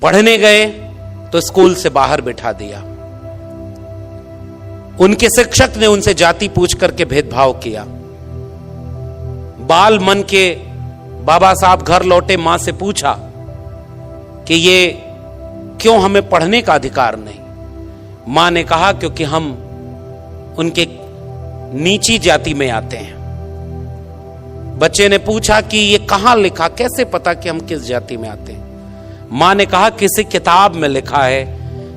पढ़ने गए तो स्कूल से बाहर बिठा दिया। उनके शिक्षक ने उनसे जाति पूछ करके भेदभाव किया। बाल मन के बाबा साहब घर लौटे, मां से पूछा कि ये क्यों हमें पढ़ने का अधिकार नहीं? मां ने कहा क्योंकि हम उनके नीची जाति में आते हैं। बच्चे ने पूछा कि ये कहां लिखा, कैसे पता कि हम किस जाति में आते हैं? मां ने कहा किसी किताब में लिखा है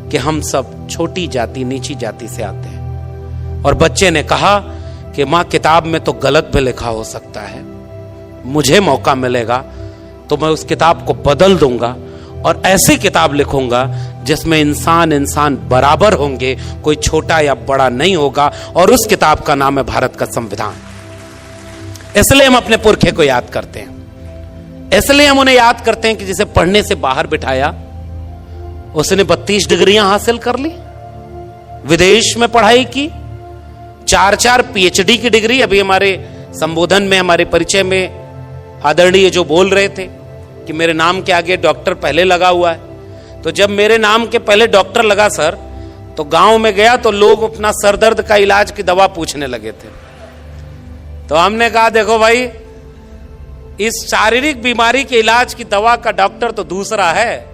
कि हम सब छोटी जाति, नीची जाति से आते हैं। और बच्चे ने कहा कि मां किताब में तो गलत भी लिखा हो सकता है, मुझे मौका मिलेगा तो मैं उस किताब को बदल दूंगा और ऐसी किताब लिखूंगा जिसमें इंसान बराबर होंगे, कोई छोटा या बड़ा नहीं होगा। और उस किताब का नाम है भारत का संविधान। इसलिए हम अपने पुरखे को याद करते हैं, इसलिए हम उन्हें याद करते हैं कि जिसे पढ़ने से बाहर बिठाया उसने 32 डिग्रियां हासिल कर ली, विदेश में पढ़ाई की, 4-4 PhD की डिग्री। अभी हमारे संबोधन में, हमारे परिचय में आदरणीय जो बोल रहे थे कि मेरे नाम के आगे डॉक्टर पहले लगा हुआ है, तो जब मेरे नाम के पहले डॉक्टर लगा सर, तो गांव में गया तो लोग अपना सर दर्द का इलाज की दवा पूछने लगे थे। तो हमने कहा देखो भाई, इस शारीरिक बीमारी के इलाज की दवा का डॉक्टर तो दूसरा है,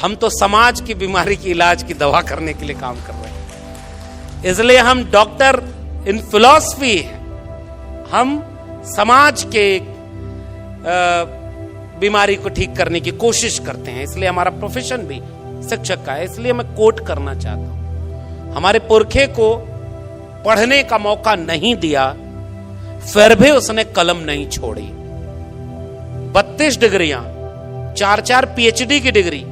हम तो समाज की बीमारी की इलाज की दवा करने के लिए काम कर रहे हैं। इसलिए हम डॉक्टर इन फिलॉसफी हैं, हम समाज के बीमारी को ठीक करने की कोशिश करते हैं। इसलिए हमारा प्रोफेशन भी शिक्षक का है। इसलिए मैं कोट करना चाहता हूं, हमारे पुरखे को पढ़ने का मौका नहीं दिया, फिर भी उसने कलम नहीं छोड़ी। 32 डिग्रियां, 4-4 PhD की डिग्री,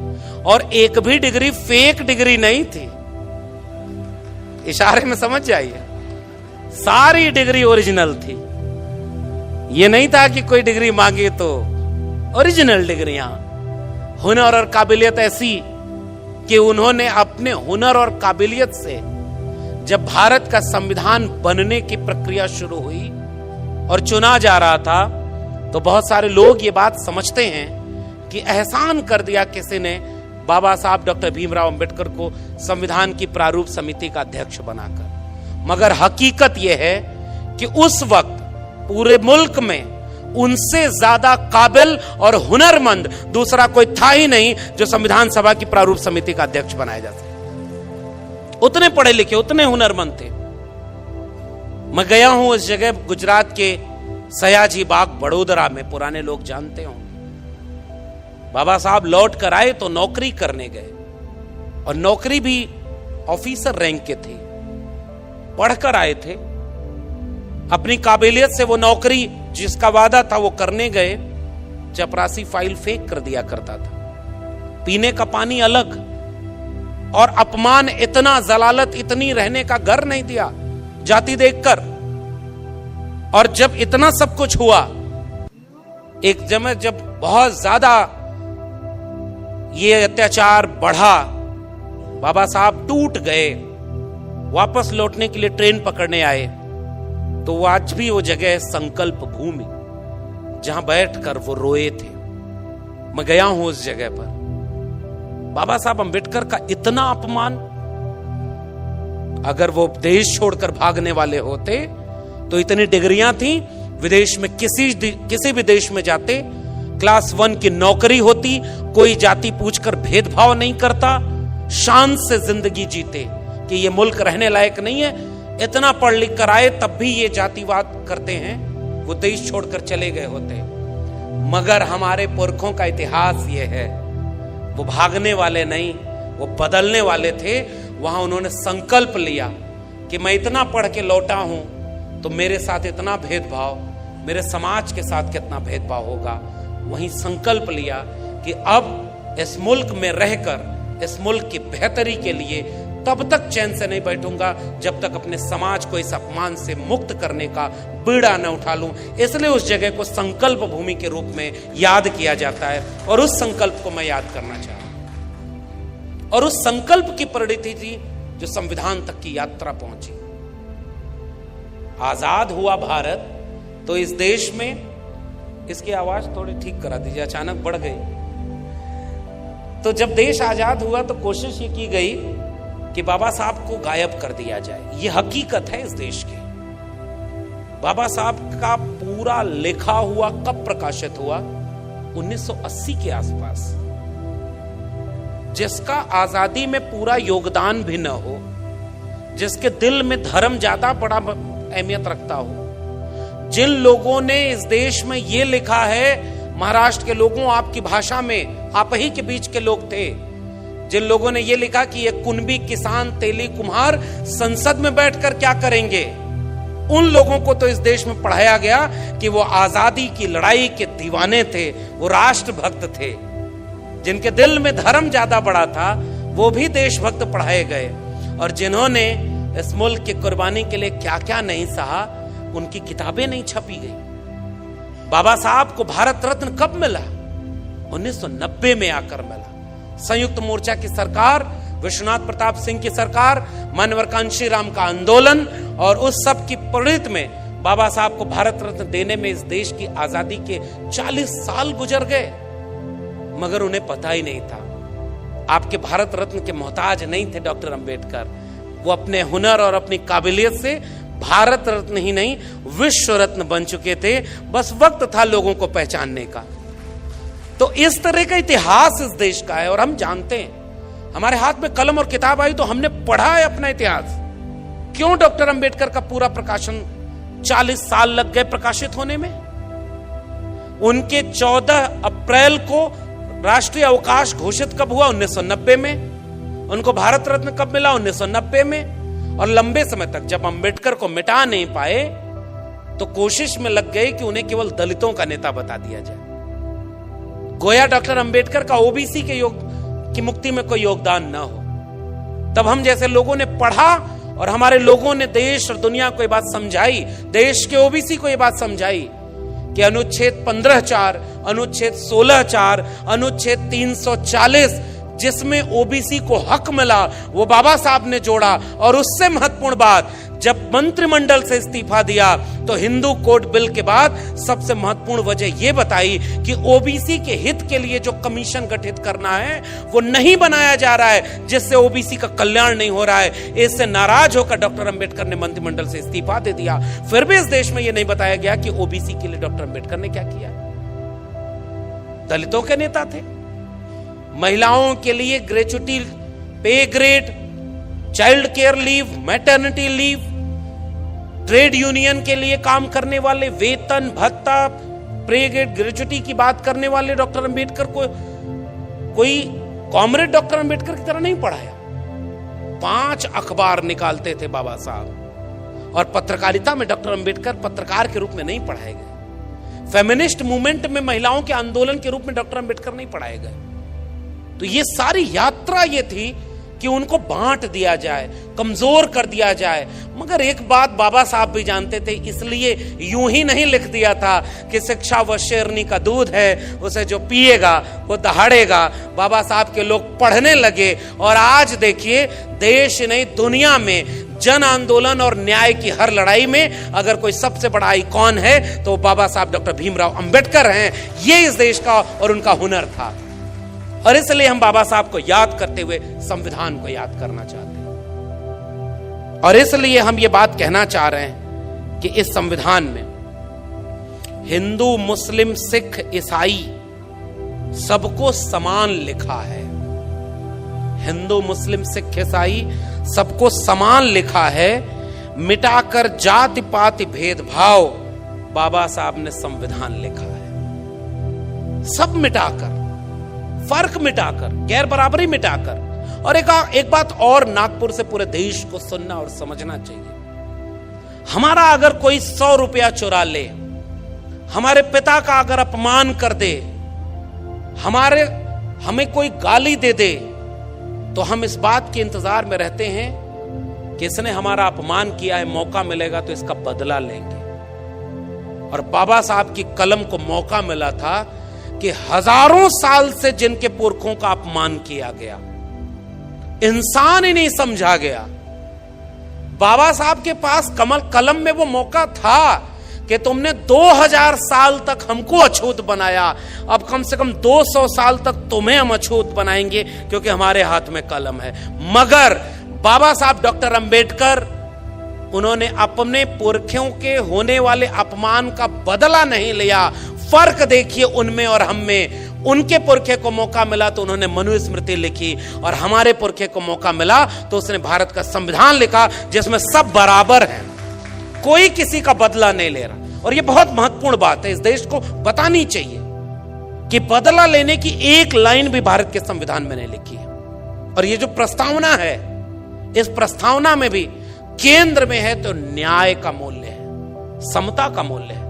और एक भी डिग्री फेक डिग्री नहीं थी। इशारे में समझ जाइए, सारी डिग्री ओरिजिनल थी। ये नहीं था कि कोई डिग्री मांगे तो ओरिजिनल डिग्रियां। हुनर और काबिलियत ऐसी कि उन्होंने अपने हुनर और काबिलियत से, जब भारत का संविधान बनने की प्रक्रिया शुरू हुई और चुना जा रहा था, तो बहुत सारे लोग ये बात समझते हैं कि एहसान कर दिया किसी ने बाबा साहब डॉक्टर भीमराव अंबेडकर को संविधान की प्रारूप समिति का अध्यक्ष बनाकर। मगर हकीकत यह है कि उस वक्त पूरे मुल्क में उनसे ज्यादा काबिल और हुनरमंद दूसरा कोई था ही नहीं जो संविधान सभा की प्रारूप समिति का अध्यक्ष बनाया जा सके। उतने पढ़े लिखे, उतने हुनरमंद थे। मैं गया हूं उस जगह, गुजरात के सयाजी बाग बड़ोदरा में, पुराने लोग जानते होंगे। बाबा साहब लौट कर आए तो नौकरी करने गए, और नौकरी भी ऑफिसर रैंक के थे, पढ़कर आए थे। अपनी काबिलियत से वो नौकरी जिसका वादा था वो करने गए, चपरासी फाइल फेंक कर दिया करता था, पीने का पानी अलग, और अपमान इतना, जलालत इतनी, रहने का घर नहीं दिया जाति देखकर। और जब इतना सब कुछ हुआ, एक जब बहुत ज्यादा ये अत्याचार बढ़ा, बाबा साहब टूट गए, वापस लौटने के लिए ट्रेन पकड़ने आए, तो वो आज भी वो जगह संकल्प भूमि जहां बैठकर वो रोए थे। मैं गया हूं उस जगह पर। बाबा साहब अंबेडकर का इतना अपमान, अगर वो देश छोड़कर भागने वाले होते तो इतनी डिग्रियां थी, विदेश में किसी भी देश में जाते, क्लास 1 की नौकरी होती, कोई जाति पूछकर भेदभाव नहीं करता, शान से जिंदगी जीते कि ये मुल्क रहने लायक नहीं है। इतना पढ़ लिख कर आए तब भी ये जातिवाद करते हैं, वो देश छोड़कर चले गए होते। मगर हमारे पुरखों का इतिहास ये है, वो भागने वाले नहीं, वो बदलने वाले थे। वहां उन्होंने संकल्प लिया कि मैं इतना पढ़ के लौटा हूं तो मेरे साथ इतना भेदभाव, मेरे समाज के साथ कितना भेदभाव होगा। वहीं संकल्प लिया कि अब इस मुल्क में रहकर, इस मुल्क की बेहतरी के लिए तब तक चैन से नहीं बैठूंगा जब तक अपने समाज को इस अपमान से मुक्त करने का बीड़ा न उठा लूं। इसलिए उस जगह को संकल्प भूमि के रूप में याद किया जाता है, और उस संकल्प को मैं याद करना चाहता हूं। और उस संकल्प की परिणति थी जो संविधान तक की यात्रा पहुंची। आजाद हुआ भारत तो इस देश में, इसकी आवाज थोड़ी ठीक करा दीजिए, अचानक बढ़ गई। तो जब देश आजाद हुआ तो कोशिश ये की गई कि बाबा साहब को गायब कर दिया जाए। ये हकीकत है इस देश की। बाबा साहब का पूरा लिखा हुआ कब प्रकाशित हुआ? 1980 के आसपास। जिसका आजादी में पूरा योगदान भी न हो, जिसके दिल में धर्म ज्यादा बड़ा अहमियत रखता हो, जिन लोगों ने इस देश में ये लिखा है, महाराष्ट्र के लोगों आपकी भाषा में, आप ही के बीच के लोग थे, जिन लोगों ने ये लिखा कि ये कुनबी किसान तेली कुम्हार संसद में बैठकर क्या करेंगे, उन लोगों को तो इस देश में पढ़ाया गया कि वो आजादी की लड़ाई के दीवाने थे, वो राष्ट्रभक्त थे। जिनके दिल में धर्म ज्यादा बड़ा था वो भी देशभक्त पढ़ाए गए, और जिन्होंने इस मुल्क की कुर्बानी के लिए क्या क्या नहीं सहा, उनकी किताबें नहीं छपी गई। बाबा साहब को भारत रत्न कब मिला? 1990 में आकर मिला। संयुक्त मोर्चा की सरकार, विश्वनाथ प्रताप सिंह की सरकार, मानवर कांशी राम का आंदोलन और उस सब की प्रेरित में बाबा साहब को भारत रत्न देने में इस देश की आजादी के 40 साल गुजर गए, मगर उन्हें पता ही नहीं था। आपके भारत रत्न के मोहताज नहीं थे डॉक्टर अंबेडकर। वो अपने हुनर और अपनी काबिलियत से भारत रत्न ही नहीं, विश्व रत्न बन चुके थे। बस वक्त था लोगों को पहचानने का। तो इस तरह का इतिहास इस देश का है, और हम जानते हैं। हमारे हाथ में कलम और किताब आई तो हमने पढ़ा है अपना इतिहास। क्यों डॉक्टर अंबेडकर का पूरा प्रकाशन 40 साल लग गए प्रकाशित होने में? उनके 14 अप्रैल को राष्ट्रीय अवकाश घोषित कब हुआ? 1990 में। उनको भारत रत्न कब मिला? 1990 में। और लंबे समय तक जब अंबेडकर को मिटा नहीं पाए तो कोशिश में लग गए कि उन्हें केवल दलितों का नेता बता दिया जाए, गोया डॉक्टर अंबेडकर का ओबीसी के की मुक्ति में कोई योगदान ना हो। तब हम जैसे लोगों ने पढ़ा और हमारे लोगों ने देश और दुनिया को ये बात समझाई, देश के ओबीसी को ये बात समझाई कि अनुच्छेद 15(4), अनुच्छेद 16(4), अनुच्छेद 340 जिसमें ओबीसी को हक मिला, वो बाबा साहब ने जोड़ा। और उससे महत्वपूर्ण बात, जब मंत्रिमंडल से इस्तीफा दिया तो हिंदू कोड बिल के बाद सबसे महत्वपूर्ण वजह यह बताई कि ओबीसी के हित के लिए जो कमीशन गठित करना है वो नहीं बनाया जा रहा है, जिससे ओबीसी का कल्याण नहीं हो रहा है। इससे नाराज होकर डॉक्टर अंबेडकर ने मंत्रिमंडल से इस्तीफा दे दिया। फिर भी इस देश में यह नहीं बताया गया कि ओबीसी के लिए डॉक्टर अंबेडकर ने क्या किया। दलितों के नेता थे, महिलाओं के लिए ग्रेच्युटी, पे grade, child care leave, maternity leave, trade union के लिए काम करने वाले वेतन भत्ता, पे ग्रेड, ग्रेच्युटी की बात करने वाले डॉक्टर अंबेडकर को कोई कॉमरेड डॉक्टर अंबेडकर की तरह नहीं पढ़ाया। 5 अखबार निकालते थे बाबा साहब, और पत्रकारिता में डॉक्टर अंबेडकर पत्रकार के रूप में नहीं पढ़ाए गए। फेमिनिस्ट मूवमेंट में महिलाओं के आंदोलन के रूप में डॉक्टर अंबेडकर नहीं पढ़ाए गए। तो ये सारी यात्रा ये थी कि उनको बांट दिया जाए, कमजोर कर दिया जाए। मगर एक बात बाबा साहब भी जानते थे, इसलिए यूं ही नहीं लिख दिया था कि शिक्षा वो शेरनी का दूध है, उसे जो पिएगा वो दहाड़ेगा। बाबा साहब के लोग पढ़ने लगे, और आज देखिए देश नहीं दुनिया में जन आंदोलन और न्याय की हर लड़ाई में अगर कोई सबसे बड़ा आइकॉन है तो बाबा साहब डॉक्टर भीमराव अंबेडकर हैं। ये इस देश का और उनका हुनर था, और इसलिए हम बाबा साहब को याद करते हुए संविधान को याद करना चाहते हैं। और इसलिए हम ये बात कहना चाह रहे हैं कि इस संविधान में हिंदू, मुस्लिम, सिख, ईसाई सबको समान लिखा है। हिंदू, मुस्लिम, सिख, ईसाई सबको समान लिखा है। मिटाकर जाति पाति भेदभाव बाबा साहब ने संविधान लिखा है। सब मिटाकर, फर्क मिटाकर, गैर बराबरी मिटाकर। और एक बात और नागपुर से पूरे देश को सुनना और समझना चाहिए। हमारा अगर कोई 100 रुपया चुरा ले, हमारे पिता का अगर अपमान कर दे, हमें कोई गाली दे दे, तो हम इस बात के इंतजार में रहते हैं कि इसने हमारा अपमान किया है, मौका मिलेगा तो इसका बदला लेंगे। और बाबा साहब की कलम को मौका मिला था कि हजारों साल से जिनके पुरखों का अपमान किया गया, इंसान ही नहीं समझा गया, बाबा साहब के पास कलम में वो मौका था कि तुमने 2000 साल तक हमको अछूत बनाया, अब कम से कम 200 साल तक तुम्हें हम अछूत बनाएंगे, क्योंकि हमारे हाथ में कलम है। मगर बाबा साहब डॉक्टर अंबेडकर, उन्होंने अपने पुरखों के होने वाले अपमान का बदला नहीं लिया। फर्क देखिए उनमें और हम में। उनके पुरखे को मौका मिला तो उन्होंने मनुस्मृति लिखी, और हमारे पुरखे को मौका मिला तो उसने भारत का संविधान लिखा, जिसमें सब बराबर हैं, कोई किसी का बदला नहीं ले रहा। और यह बहुत महत्वपूर्ण बात है, इस देश को बतानी चाहिए कि बदला लेने की एक लाइन भी भारत के संविधान में नहीं लिखी है। और ये जो प्रस्तावना है, इस प्रस्तावना में भी केंद्र में है तो न्याय का मूल्य है, समता का मूल्य है।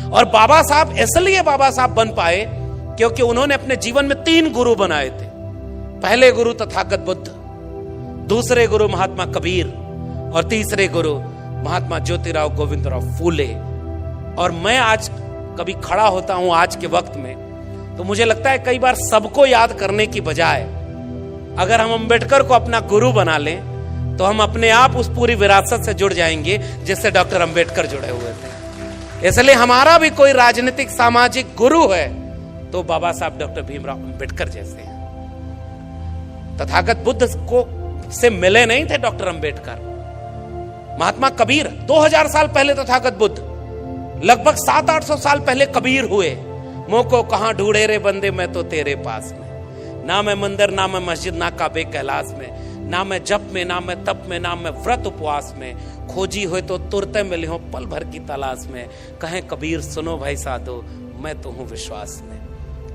और बाबा साहब इसलिए बाबा साहब बन पाए क्योंकि उन्होंने अपने जीवन में 3 गुरु बनाए थे। पहले गुरु तथागत बुद्ध, दूसरे गुरु महात्मा कबीर, और तीसरे गुरु महात्मा ज्योतिराव गोविंदराव फूले। और मैं आज कभी खड़ा होता हूं आज के वक्त में, तो मुझे लगता है कई बार सबको याद करने की बजाय अगर हम अंबेडकर को अपना गुरु बना लें तो हम अपने आप उस पूरी विरासत से जुड़ जाएंगे जिससे डॉक्टर अंबेडकर जुड़े हुए थे। इसलिए हमारा भी कोई राजनीतिक सामाजिक गुरु है तो बाबा साहब डॉक्टर भीमराव अंबेडकर जैसे हैं। तथागत बुद्ध को से मिले नहीं थे डॉक्टर अंबेडकर। महात्मा कबीर 2000 साल पहले तथागत बुद्ध, लगभग 700-800 साल पहले कबीर हुए। मोको कहां ढूंढे रे बंदे, मैं तो तेरे पास में। ना मैं मंदिर, ना मैं मस्जिद, ना काबे कैलाश में, ना मैं जप में, ना मैं तप में, ना मैं व्रत उपवास में। खोजी हुए तो तुरते मिले हो पल भर की तलाश में। कहें कबीर सुनो भाई साधो, मैं तो हूं विश्वास में।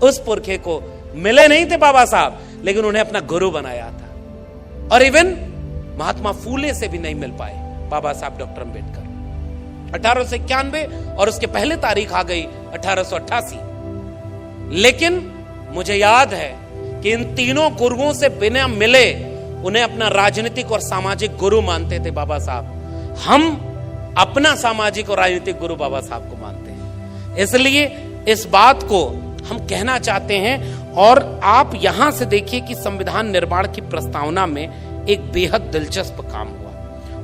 उस पुरखे को मिले नहीं थे बाबा साहब, लेकिन उन्हें अपना गुरु बनाया था। और इवन महात्मा फूले से भी नहीं मिल पाए बाबा साहब डॉक्टर अंबेडकर। 1891 और उसके पहले तारीख आ गई 1888। लेकिन मुझे याद है कि इन तीनों गुरुओं से बिना मिले उन्हें अपना राजनीतिक और सामाजिक गुरु मानते थे बाबा साहब। हम अपना सामाजिक और राजनीतिक गुरु बाबा साहब को मानते हैं। इसलिए इस बात को हम कहना चाहते हैं। और आप यहां से देखिए कि संविधान निर्माण की प्रस्तावना में एक बेहद दिलचस्प काम हुआ।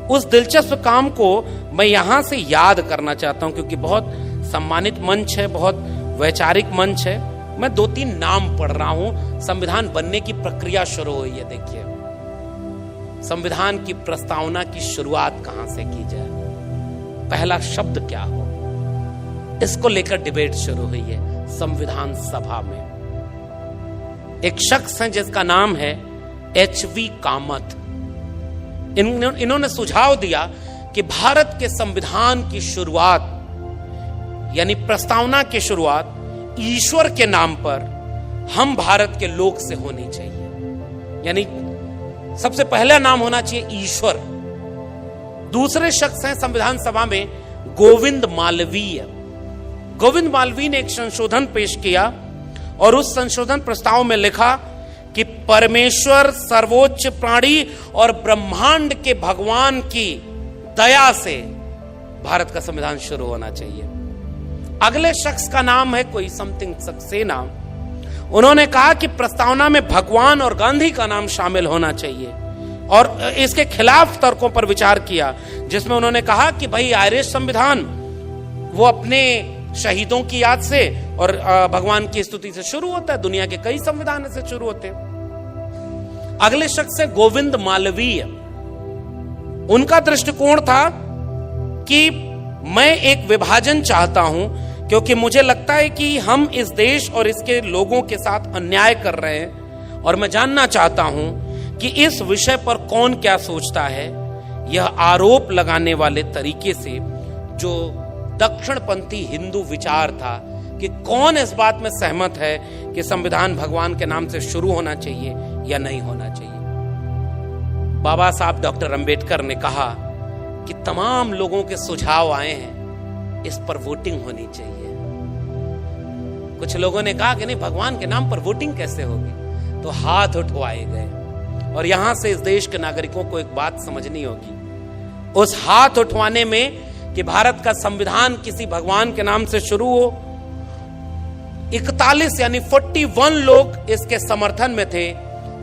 उस दिलचस्प काम को मैं यहां से याद करना चाहता हूं, क्योंकि बहुत सम्मानित मंच है, बहुत वैचारिक मंच है। मैं 2-3 नाम पढ़ रहा हूं। संविधान बनने की प्रक्रिया शुरू हुई है। देखिए, संविधान की प्रस्तावना की शुरुआत कहां से की जाए, पहला शब्द क्या हो, इसको लेकर डिबेट शुरू हुई है संविधान सभा में। एक शख्स है जिसका नाम है HV कामत। इन्होंने सुझाव दिया कि भारत के संविधान की शुरुआत, यानी प्रस्तावना की शुरुआत ईश्वर के नाम पर हम भारत के लोग से होनी चाहिए। यानी सबसे पहला नाम होना चाहिए ईश्वर। दूसरे शख्स हैं संविधान सभा में गोविंद मालवीय। गोविंद मालवीय ने एक संशोधन पेश किया और उस संशोधन प्रस्ताव में लिखा कि परमेश्वर सर्वोच्च प्राणी और ब्रह्मांड के भगवान की दया से भारत का संविधान शुरू होना चाहिए। अगले शख्स का नाम है कोई समथिंग सक्सेना। उन्होंने कहा कि प्रस्तावना में भगवान और गांधी का नाम शामिल होना चाहिए और इसके खिलाफ तर्कों पर विचार किया, जिसमें उन्होंने कहा कि भाई आयरिश संविधान वो अपने शहीदों की याद से और भगवान की स्तुति से शुरू होता है। दुनिया के कई संविधान से शुरू होते हैं। अगले शख्स है गोविंद मालवीय। उनका दृष्टिकोण था कि मैं एक विभाजन चाहता हूं, क्योंकि मुझे लगता है कि हम इस देश और इसके लोगों के साथ अन्याय कर रहे हैं और मैं जानना चाहता हूं कि इस विषय पर कौन क्या सोचता है। यह आरोप लगाने वाले तरीके से जो दक्षिणपंथी हिंदू विचार था कि कौन इस बात में सहमत है कि संविधान भगवान के नाम से शुरू होना चाहिए या नहीं होना चाहिए। बाबा साहब डॉक्टर अंबेडकर ने कहा कि तमाम लोगों के सुझाव आए हैं, इस पर वोटिंग होनी चाहिए। कुछ लोगों ने कहा कि नहीं, भगवान के नाम पर वोटिंग कैसे होगी, तो हाथ उठवाए गए। और यहां से इस देश के नागरिकों को एक बात समझनी होगी, उस हाथ उठवाने में कि भारत का संविधान किसी भगवान के नाम से शुरू हो, 41 यानी 41 लोग इसके समर्थन में थे,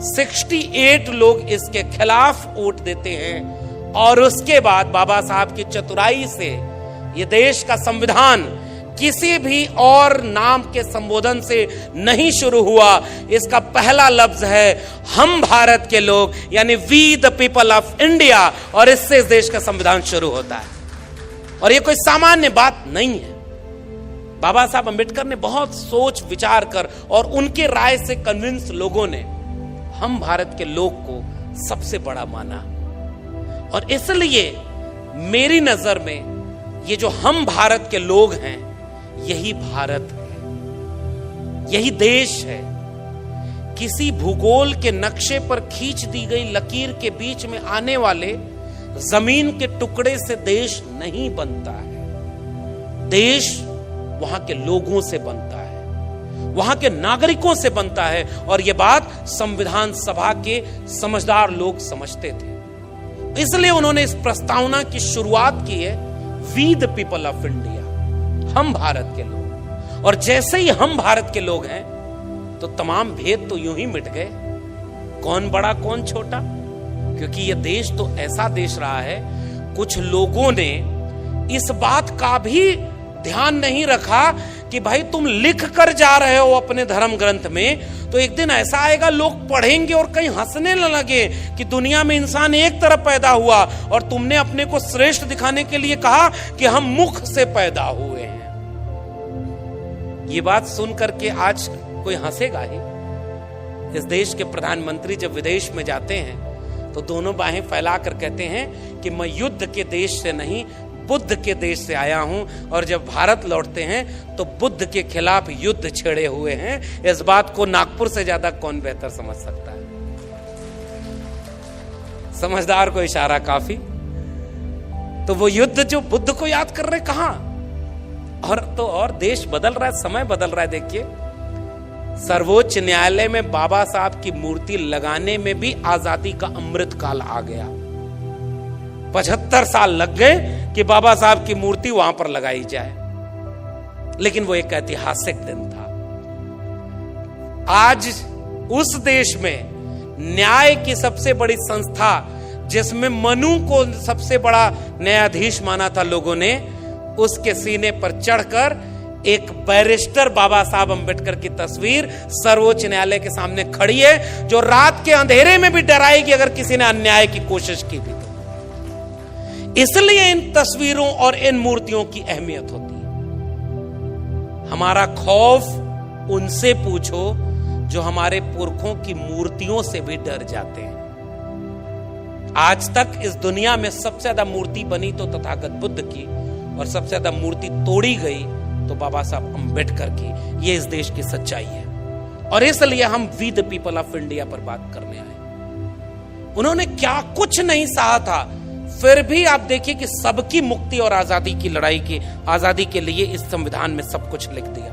68 लोग इसके खिलाफ वोट देते हैं। और उसके बाद बाबा साहब की चतुराई से ये देश का संविधान किसी भी और नाम के संबोधन से नहीं शुरू हुआ। इसका पहला लफ्ज है हम भारत के लोग, यानी we the people of India, और इससे इस देश का संविधान शुरू होता है। और ये कोई सामान्य बात नहीं है। बाबा साहब अंबेडकर ने बहुत सोच विचार कर और उनके राय से कन्विंस लोगों ने हम भारत के लोग को सबसे बड़ा माना। और इसलिए मेरी नजर में ये जो हम भारत के लोग हैं, यही भारत है, यही देश है। किसी भूगोल के नक्शे पर खींच दी गई लकीर के बीच में आने वाले जमीन के टुकड़े से देश नहीं बनता है। देश वहां के लोगों से बनता है, वहां के नागरिकों से बनता है। और यह बात संविधान सभा के समझदार लोग समझते थे। इसलिए उन्होंने इस प्रस्तावना की शुरुआत की है, we the people of India, हम भारत के लोग। और जैसे ही हम भारत के लोग हैं तो तमाम भेद तो यूं ही मिट गए, कौन बड़ा कौन छोटा। क्योंकि यह देश तो ऐसा देश रहा है, कुछ लोगों ने इस बात का भी ध्यान नहीं रखा कि भाई तुम लिख कर जा रहे हो अपने धर्म ग्रंथ में, तो एक दिन ऐसा आएगा लोग पढ़ेंगे और कहीं हंसने न लगे कि दुनिया में इंसान एक तरफ पैदा हुआ और तुमने अपने को श्रेष्ठ दिखाने के लिए कहा कि हम मुख से पैदा हुए हैं। ये बात सुन करके आज कोई हंसेगा ही। इस देश के प्रधानमंत्री जब विदेश में जाते हैं तो दोनों बाहें फैलाकर कहते हैं कि मैं युद्ध के देश से नहीं, बुद्ध के देश से आया हूं। और जब भारत लौटते हैं तो बुद्ध के खिलाफ युद्ध छेड़े हुए हैं। इस बात को नागपुर से ज्यादा कौन बेहतर समझ सकता है। समझदार को इशारा काफी। तो वो युद्ध जो बुद्ध को याद कर रहे, कहां और देश बदल रहा है, समय बदल रहा है। देखिए, सर्वोच्च न्यायालय में बाबा साहब की मूर्ति लगाने में भी आजादी का अमृत काल आ गया। 75 साल लग गए कि बाबा साहब की मूर्ति वहां पर लगाई जाए, लेकिन वो एक ऐतिहासिक दिन था। आज उस देश में न्याय की सबसे बड़ी संस्था, जिसमें मनु को सबसे बड़ा न्यायाधीश माना था लोगों ने, उसके सीने पर चढ़कर एक बैरिस्टर बाबा साहब अंबेडकर की तस्वीर सर्वोच्च न्यायालय के सामने खड़ी है, जो रात के अंधेरे में भी डराएगी अगर किसी ने अन्याय की कोशिश की भी। इसलिए इन तस्वीरों और इन मूर्तियों की अहमियत होती है। हमारा खौफ उनसे पूछो जो हमारे पुरखों की मूर्तियों से भी डर जाते हैं। आज तक इस दुनिया में सबसे ज्यादा मूर्ति बनी तो तथागत बुद्ध की, और सबसे ज्यादा मूर्ति तोड़ी गई तो बाबा साहब अंबेडकर की। ये इस देश की सच्चाई है। और इसलिए हम we the people of India पर बात करने आए। उन्होंने क्या कुछ नहीं सहा था, फिर भी आप देखिए कि सबकी मुक्ति और आजादी की लड़ाई की, आजादी के लिए इस संविधान में सब कुछ लिख दिया।